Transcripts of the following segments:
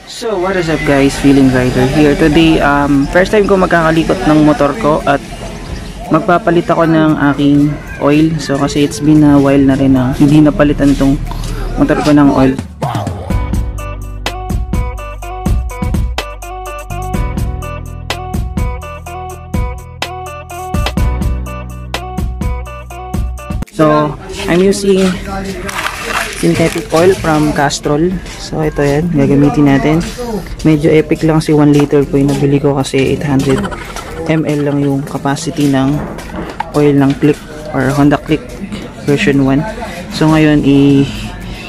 So what is up guys, Feeling Rider here. Today, first time ko magkakalikot ng motor ko at magpapalit ako ng aking oil. So kasi it's been a while na rin na hindi napalitan itong motor ko ng oil. So I'm using synthetic oil from Castrol. So ito yan, gagamitin natin. Medyo epic lang kasi 1 liter po yung nabili ko kasi 800 ml lang yung capacity ng oil ng Click or Honda Click version 1. So ngayon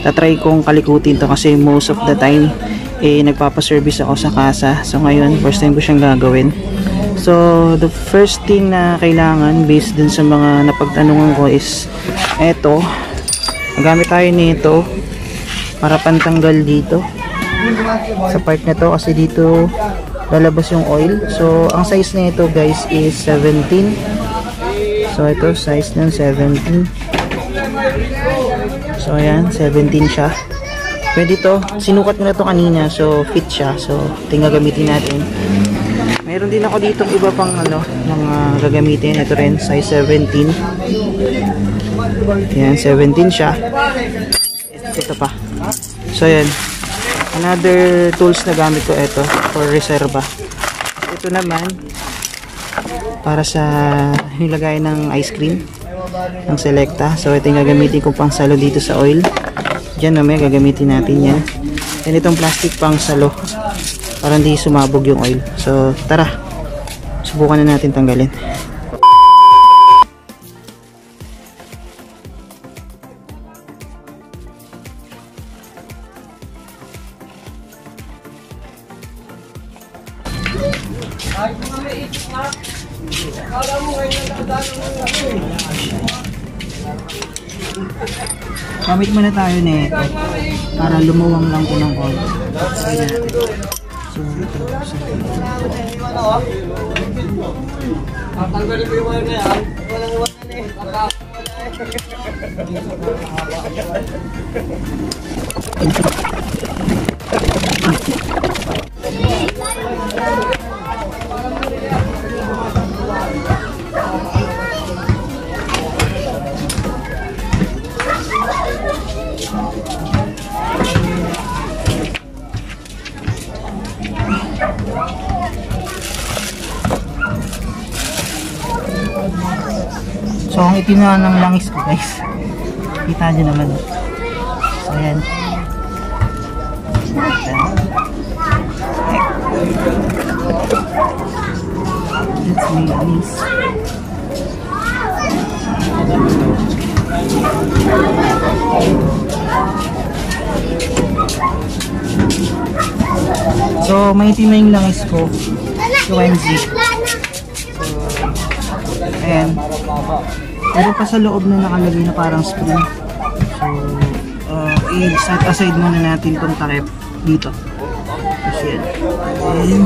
tatry kong kalikutin to kasi most of the time nagpapaservice ako sa casa. So ngayon first time ko siyang gagawin. So the first thing na kailangan based dun sa mga napagtanungan ko is eto. Magamit tayo nito para pantanggal dito sa part na to kasi dito lalabas yung oil. So ang size na ito guys is 17. So ito size ng 17. So ayan, 17 siya. Pwede to, sinukat ko na to kanina, so fit siya. So tingnan gamitin natin. Meron din ako dito iba pang mga gagamitin. Ito rin size 17. Ayan, 17 siya. Ito pa. So ayan, another tools na gamit ko ito for reserva. Ito naman para sa nilagay ng ice cream ng Selecta. So ito yung gagamitin ko pang salo dito sa oil. Diyan may gagamitin natin yan. And itong plastic pang salo para hindi sumabog yung oil. So tara, subukan na natin tanggalin. Gamit muna tayo nito para lumuwang lang ko ng konti. So ang itim na ng langis ko guys, kita nyo naman. So ayan, that's my langis. So maitim na yung langis ko, QMZ. Ayan, pero pa sa loob na nakalagay na parang spring. So i-set aside muna natin itong takip dito kasi yan.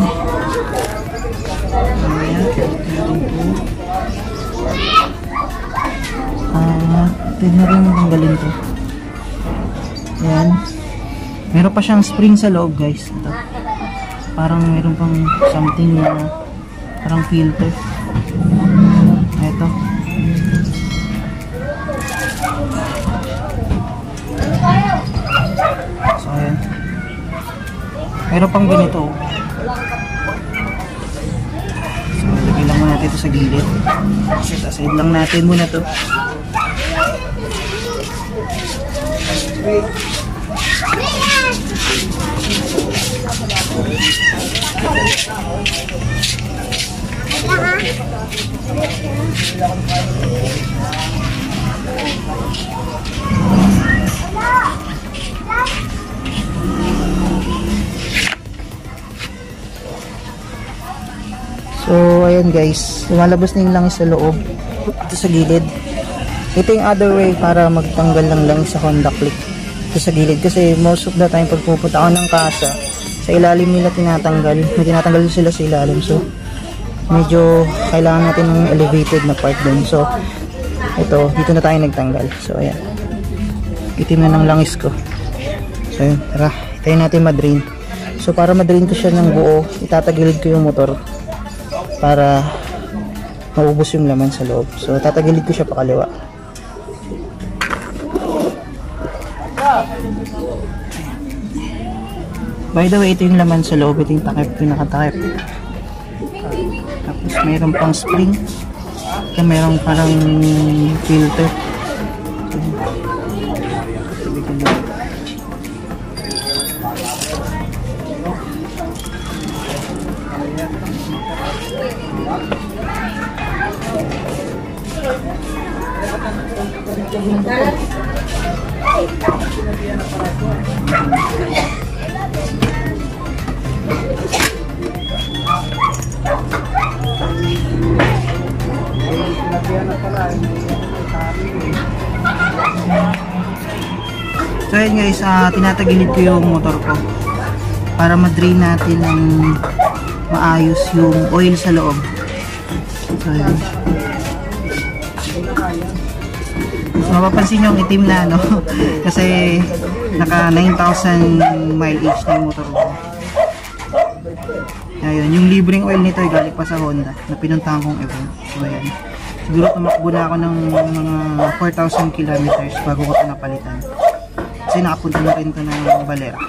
Ayan, tignan rin tanggalin to. Ayan, meron pa siyang spring sa loob guys. Ito, parang meron pang something na parang filter. Ito. So ayan, meron pang ganito. So lagay lang muna natin ito sa gilid. Set aside lang natin muna to. So ayan guys, lumalabas na yung langis sa loob. Ito sa gilid. Ito yung other way para magtanggal ng langis sa Honda Click. Ito sa gilid kasi most of the time pag pupunta ako ng casa, sa ilalim nila tinatanggal. May tinatanggal sila sa ilalim. So medyo kailangan natin ng elevated na part dun. So ito, dito na tayo nagtanggal. So ayan, itim na ng langis ko. So yun, tara, tayo natin ma-drain. So para ma-drain ko siya ng buo, itatagilid ko yung motor para maubos yung laman sa loob. So tatagilid ko siya pakaliwa. By the way, ito yung laman sa loob, ito yung takip, pinakatakip. Tapos mayroon pang spring, at mayroon parang filter. So yun guys, tinatagilid ko yung motor ko para ma-drain natin ng maayos yung oil sa loob. So yun. So mapapansin nyo ang itim na ano kasi naka 9,000 mileage na yung motor ko. Ayun, yung libreng oil nito ay galing pa sa Honda na pinuntahan kong event. So ayan, siguro tumakbo na ako ng mga 4,000 kilometers bago ko ito napalitan kasi nakapunta na rin ito ng Balera.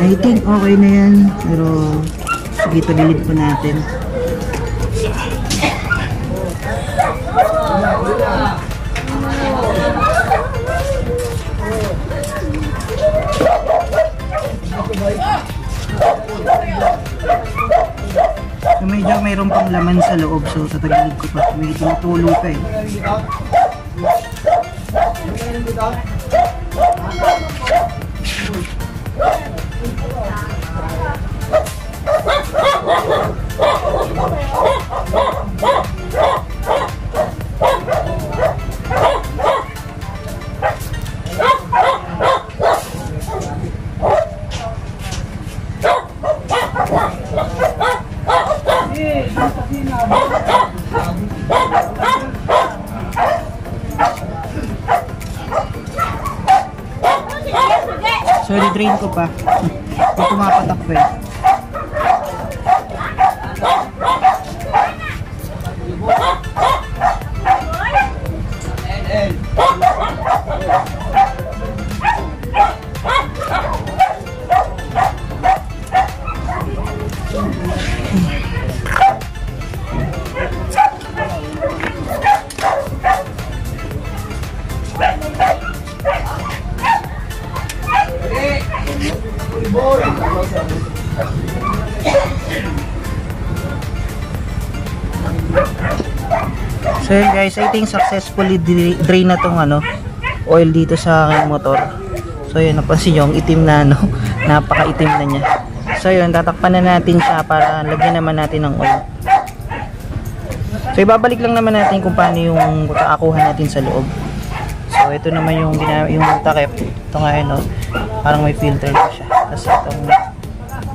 I think okay na yan, pero sige, tagilid po natin. So medyo mayroon pang laman sa loob, so tatagilid ko pa, may tumutulo pa eh. So i-drain ko pa. Ito pumapatak pa eh. So yun guys, I think successfully drain na tong oil dito sa aking motor. So yun, napansin nyo, ang itim na napaka-itim na niya. So yun, tatakpan na natin siya para lagyan naman natin ng oil. So ibabalik lang naman natin kung paano yung kakakuha natin sa loob. So ito naman yung takip. Ito nga yun, parang may filter na siya. Tapos itong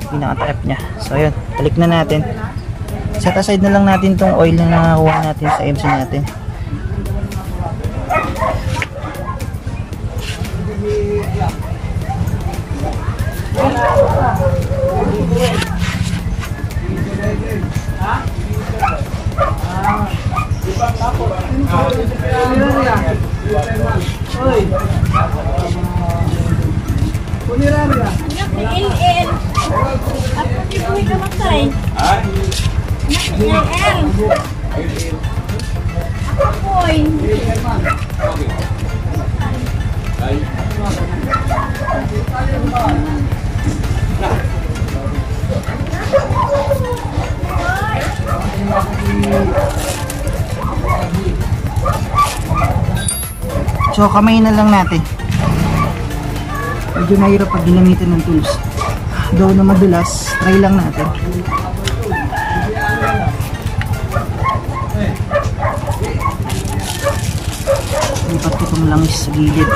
pinakatakip niya. So yun, balik na natin. Set aside na lang natin tong oil na nakakuha natin sa MC natin. So kamay na lang natin. Medyo mahirap pag ginamitan ng tools. Though na madulas, try lang natin. Lipat ko itong langis sa gilid.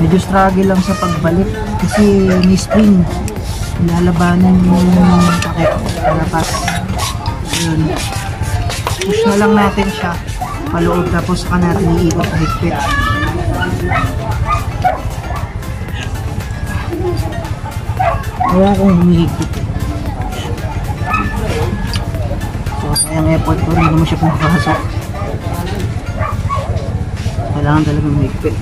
Medyo struggle lang sa pagbalik kasi may spring. Lalabanan yung takip. Palapas. Ayun. Push na lang natin siya paloob tapos saka natin iikot na higpit. Wala akong humihigpit. So sayang effort ko rin naman siya pumapasok. Kailangan talaga humihigpit.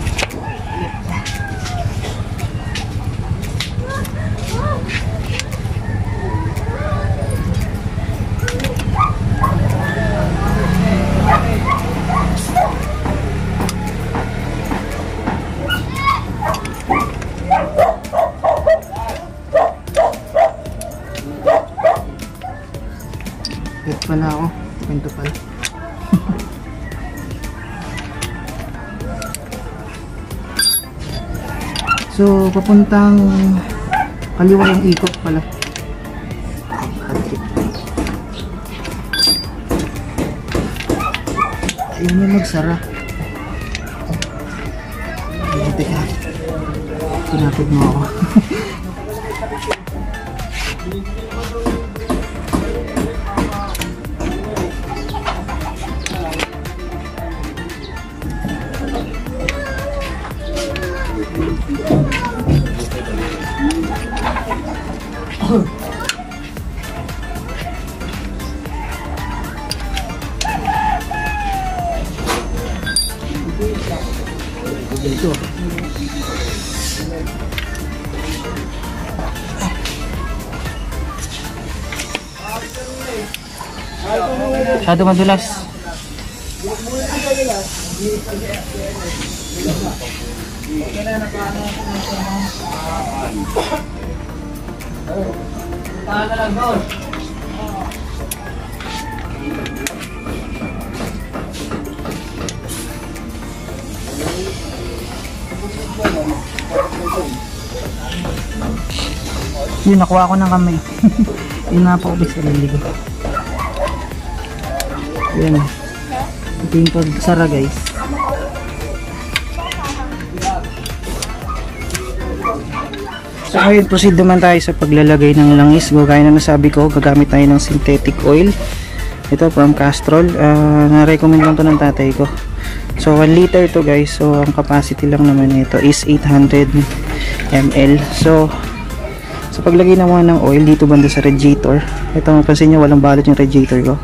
Hit pala ako. Kwento pala. So, papuntang kaliwa yung ikot pala. Ayun yung magsara. Teka. Pinapid mo ako. Dito. Masyado madulas. Yun, nakuha ko ng kamay. Yun na po ubis sa lilig. Yun. Ito yung pagsara guys. So ngayon, proceed naman tayo sa paglalagay ng langis. Gaya na nasabi ko, gagamit tayo ng synthetic oil. Ito from Castrol. Na-recommend lang to ng tatay ko. So 1 liter to guys. So ang capacity lang naman nito is 800 ml. So sa paglagay naman ng oil dito banda sa radiator, ito mapansin nyo walang balot yung radiator ko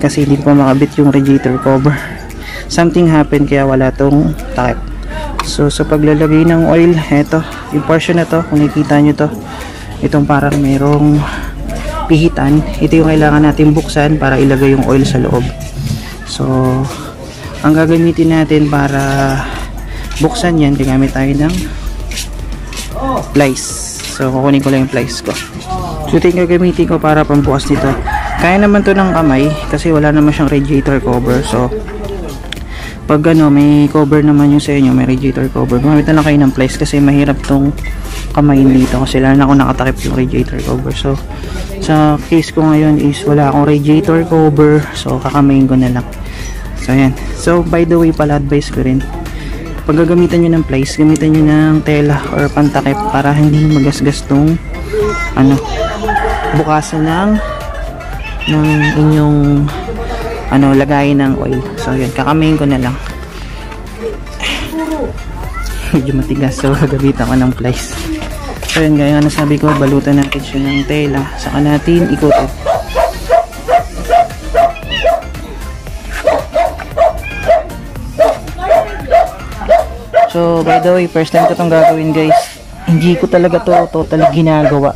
kasi hindi pa makabit yung radiator cover. Something happened kaya wala tong takip. So sa paglalagay ng oil, ito yung portion na to, kung nakikita nyo to, itong parang merong pihitan, ito yung kailangan natin buksan para ilagay yung oil sa loob. So ang gagamitin natin para buksan yan, gagamit tayo ng plies. So kukunin ko lang yung plies ko. So ito yung gagamitin ko para pambukas nito. Kaya naman to ng kamay kasi wala naman siyang radiator cover. So pag may cover naman yung sa inyo, may radiator cover, gumamit na lang kayo ng plies kasi mahirap tong kamayin dito kasi lalo na kung nakatakip yung radiator cover. So sa case ko ngayon is wala akong radiator cover, so kakamayin ko na lang. So ayan. So by the way pala, advice ko rin, pag gagamitan nyo ng plies, gamitan nyo ng tela or pantakip para hindi magasgas tong bukasan ng inyong lagay ng oil. So yan, kakamayin ko na lang. Medyo matigas, so gagamitan ko ng plies. So yan, gaya nga nasabi ko, balutan natin siya ng tela, saka natin ikutin. So by the way, first time ko itong gagawin guys. Hindi ko talaga to totally ginagawa.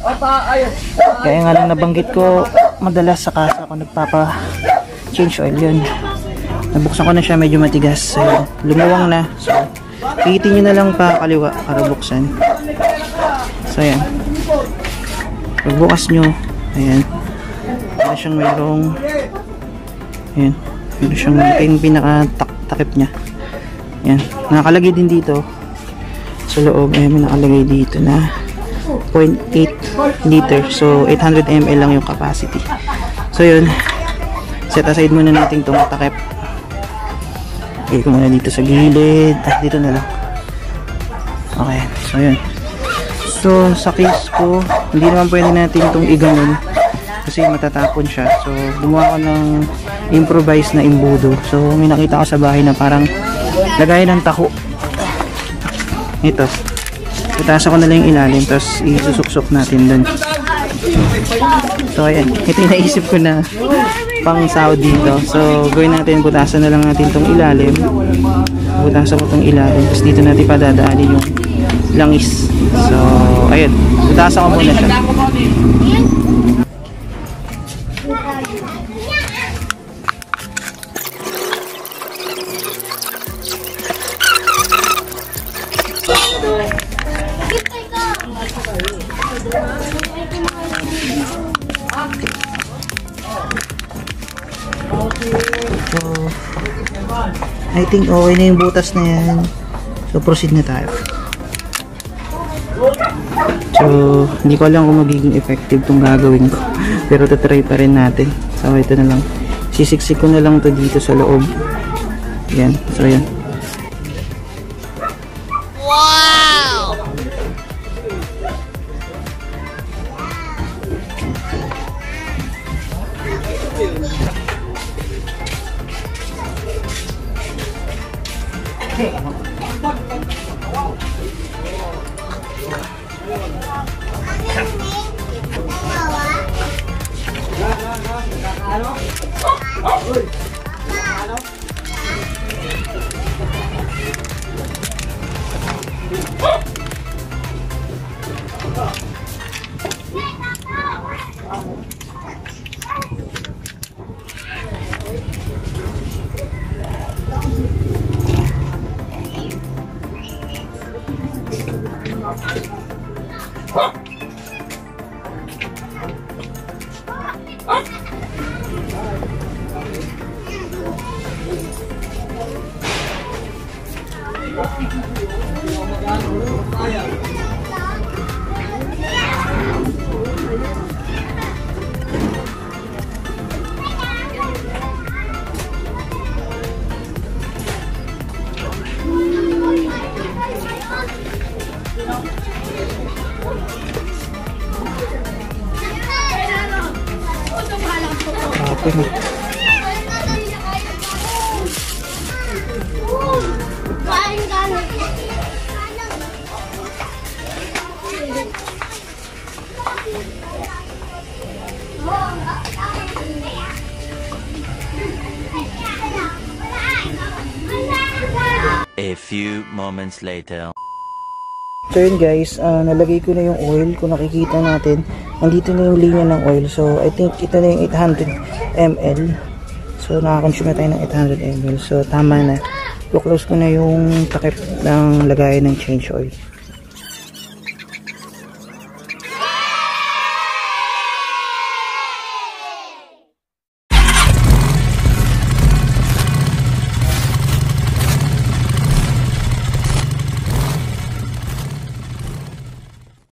Kaya nga lang nabanggit ko, madalas sa casa ako nagpapa-change oil yun. Nabuksan ko na siya, medyo matigas. So, lumuwang na. So, pihitin nyo na lang pa kaliwa para buksan. So ayan. Pagbukas nyo, ayan. Meron siyang mayroong, ayan. Meron siyang yung pinaka-takip niya. Ayan. Nakalagay din dito sa loob. Ayan, may nakalagay dito na liter. So 800 ml lang yung capacity. So yun, set aside muna natin itong takip. Okay ko muna dito sa gilid. Dito na lang. Okay, so yun. So sa case ko, hindi naman pwede natin itong iganon kasi matatapon siya. So gumawa ko ng improvise na imbudo. So may nakita ko sa bahay na parang lagay ng taho. Ito. Itaas ko na lang yung ilalim, tapos isusuksok natin dun. So ayan, ito yung naisip ko na pang sahod dito. So gawin natin, butasan na lang natin itong ilalim. Butasan ko itong ilalim, tapos dito natin padadaanin yung langis. So ayun, butasan ko muna siya. So, I think okay na yung butas na yan. So, proceed na tayo. So, hindi ko alam kung magiging effective itong gagawin ko. Pero tatry pa rin natin. So, ito na lang. Sisiksik ko na lang to dito sa loob. Yan. So, yan. Wow! A few moments later. So yun guys, nalagay ko na yung oil. Kung nakikita natin, nandito na yung linya ng oil. So I think ito na yung 800 ml. So nakakonsume tayo ng 800 ml. So tama na. I-close ko na yung takip ng lagayan ng change oil.